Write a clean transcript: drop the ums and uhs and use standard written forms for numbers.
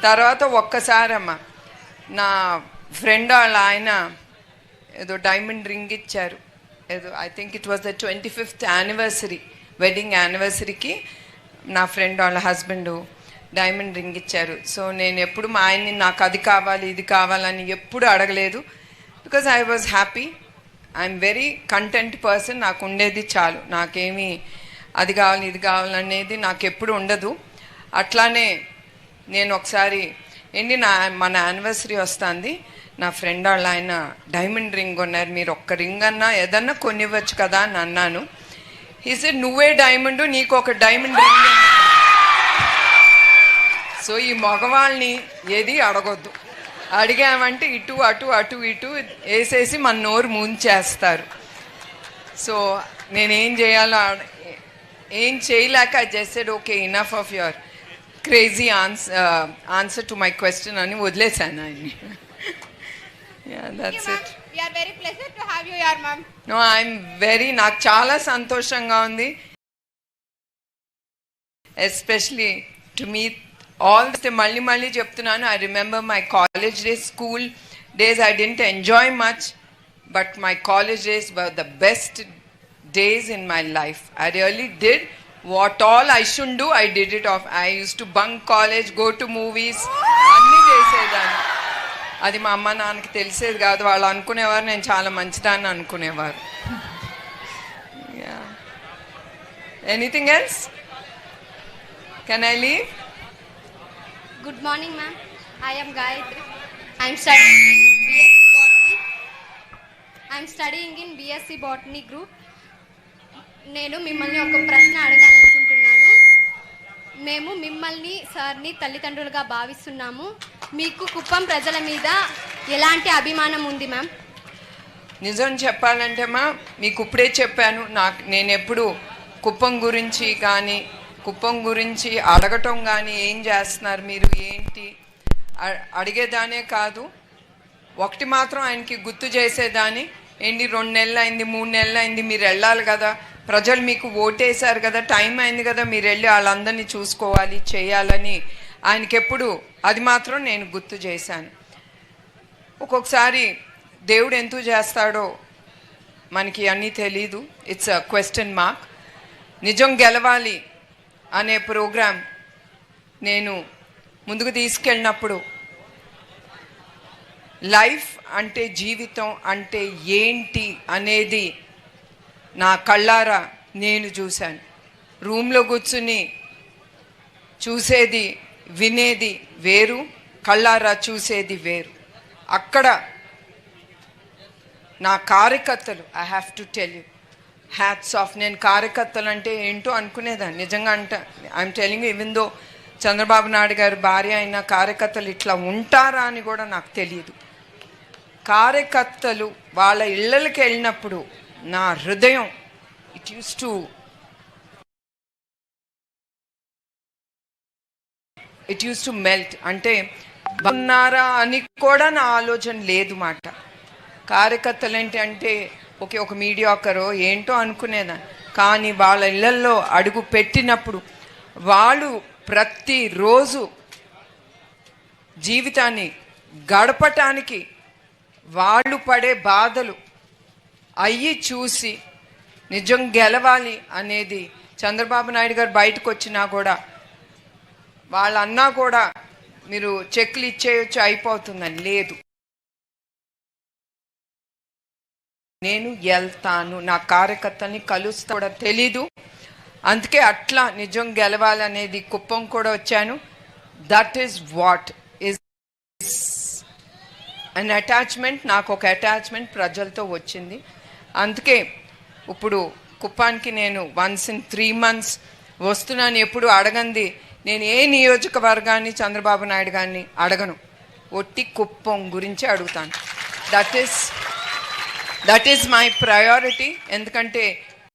తర్వాత ఒక్కసారమ్మ నా ఫ్రెండ్ వాళ్ళ ఆయన ఏదో డైమండ్ రింగ్ ఇచ్చారు, ఏదో I think it was the 25th anniversary, wedding యానివర్సరీకి నా ఫ్రెండ్ వాళ్ళ హస్బెండ్ డైమండ్ రింగ్ ఇచ్చారు. సో నేను ఎప్పుడు మా ఆయన్ని నాకు అది కావాలి ఇది కావాలని ఎప్పుడు అడగలేదు. Because I was happy, I'm very content person. నాకు ఉండేది చాలు, నాకేమీ అది కావాలి ఇది కావాలనేది నాకు ఎప్పుడు ఉండదు. అట్లానే నేను ఒకసారి మన యానివర్సరీ వస్తుంది, నా ఫ్రెండ్ వాళ్ళ ఆయన డైమండ్ రింగ్ కొన్నారు, మీరు ఒక్క రింగ్ అన్నా ఏదన్నా కొనివ్వచ్చు కదా అని అన్నాను. హీ సెడ్ నువ్వే డైమండ్, నీకు ఒక డైమండ్ రింగ్. సో ఈ మగవాళ్ళని ఏది అడగొద్దు, అడిగామంటే ఇటు అటు అటు ఇటు వేసేసి మన నోరు ముంచేస్తారు. సో నేనేం చేయాలో ఏం చేయలేక I just said okay enough of your crazy answer to my question అని వదిలేసాను ఆయన్ని. that's it. We are very pleased to have you here, ma'am. No, I'm very, నాకు చాలా సంతోషంగా ఉంది, ఎస్పెషలీ టు మీట్ ఆల్ మళ్ళీ చెప్తున్నాను. I remember my college days, school days I didn't enjoy much, but my college days were the best days in my life. I really did what all I shouldn't do, I did it off. I used to bunk college, go to movies, అన్నీ చేసేదాన్ని. అది మా అమ్మ నాన్నకి తెలిసేది కాదు, వాళ్ళు అనుకునేవారు నేను చాలా మంచిదాన్ని అనుకునేవారు. Anything else? Can I leave? Good morning, ma'am. I am Gayatri. I am studying in BSc Botany. I am studying in BSc Botany group. నేను మిమ్మల్ని ఒక ప్రశ్న అడగాలనుకుంటున్నాను. మేము మిమ్మల్ని సార్ని తల్లిదండ్రులుగా భావిస్తున్నాము. మీకు కుప్పం ప్రజల మీద ఎలాంటి అభిమానం ఉంది మ్యామ్? నిజం చెప్పాలంటే మీకు ఇప్పుడే చెప్పాను, నేను ఎప్పుడు కుప్పం గురించి కానీ కుప్పం గురించి అడగటం కానీ ఏం చేస్తున్నారు మీరు ఏంటి అడిగేదానే కాదు, ఒకటి మాత్రం ఆయనకి గుర్తు చేసేదాన్ని, ఏంటి 2 నెలలు అయింది 3 నెలలు అయింది, మీరు వెళ్ళాలి కదా, ప్రజలు మీకు ఓటేశారు కదా, టైం అయింది కదా, మీరు వెళ్ళి వాళ్ళందరినీ చూసుకోవాలి చేయాలని ఆయనకెప్పుడు అది మాత్రం నేను గుర్తు చేశాను. ఒక్కొక్కసారి దేవుడు ఎందుకు చేస్తాడో మనకి అన్నీ తెలీదు, ఇట్స్ అ క్వశ్చన్ మార్క్. నిజం గెలవాలి అనే ప్రోగ్రాం నేను ముందుకు తీసుకెళ్ళినప్పుడు లైఫ్ అంటే జీవితం అంటే ఏంటి అనేది నా కళ్ళారా నేను చూశాను. రూమ్లో కూర్చుని చూసేది వినేది వేరు, కళ్ళారా చూసేది వేరు. అక్కడ నా కార్యకర్తలు, I have to tell you, hats off. నేను కార్యకర్తలు అంటే ఏంటో అనుకునేదాన్ని, నిజంగా అంటే I'm telling you, even though Chandrababu Naidu గారు భార్య అయిన కార్యకర్తలు ఇట్లా ఉంటారా అని కూడా నాకు తెలియదు. కార్యకర్తలు వాళ్ళ ఇళ్ళకి వెళ్ళినప్పుడు నా హృదయం ఇట్ యూస్ టు మెల్ట్. అంటే ఉన్నారా అని కూడా నా ఆలోచన లేదు మాట. కార్యకర్తలు ఏంటి అంటే ఒక మీడియాకరో ఏంటో అనుకునేదాన్ని, కానీ వాళ్ళ ఇళ్ళల్లో అడుగు పెట్టినప్పుడు వాళ్ళు ప్రతిరోజు జీవితాన్ని గడపటానికి వాళ్ళు పడే బాధలు అయ్యి చూసి నిజం గెలవాలి అనేది చంద్రబాబు నాయుడు గారు బయటకు వచ్చినా కూడా వాళ్ళన్నా కూడా మీరు చెక్లు ఇచ్చేయచ్చు అయిపోతుందని లేదు, నేను వెళ్తాను, నా కార్యకర్తల్ని కలుస్తా కూడా తెలీదు. అందుకే అట్లా నిజం గెలవాలనేది కుప్పం కూడా వచ్చాను. That is what is an attachment. నాకు ఒక అటాచ్మెంట్ ప్రజలతో వచ్చింది. అందుకే ఇప్పుడు కుప్పానికి నేను వన్స్ ఇన్ 3 months వస్తున్నాను. ఎప్పుడు అడగంది, నేను ఏ నియోజకవర్గాన్ని చంద్రబాబు నాయుడు గారిని అడగను, ఒట్టి కుప్పం గురించి అడుగుతాను. That is my priority. ఎందుకంటే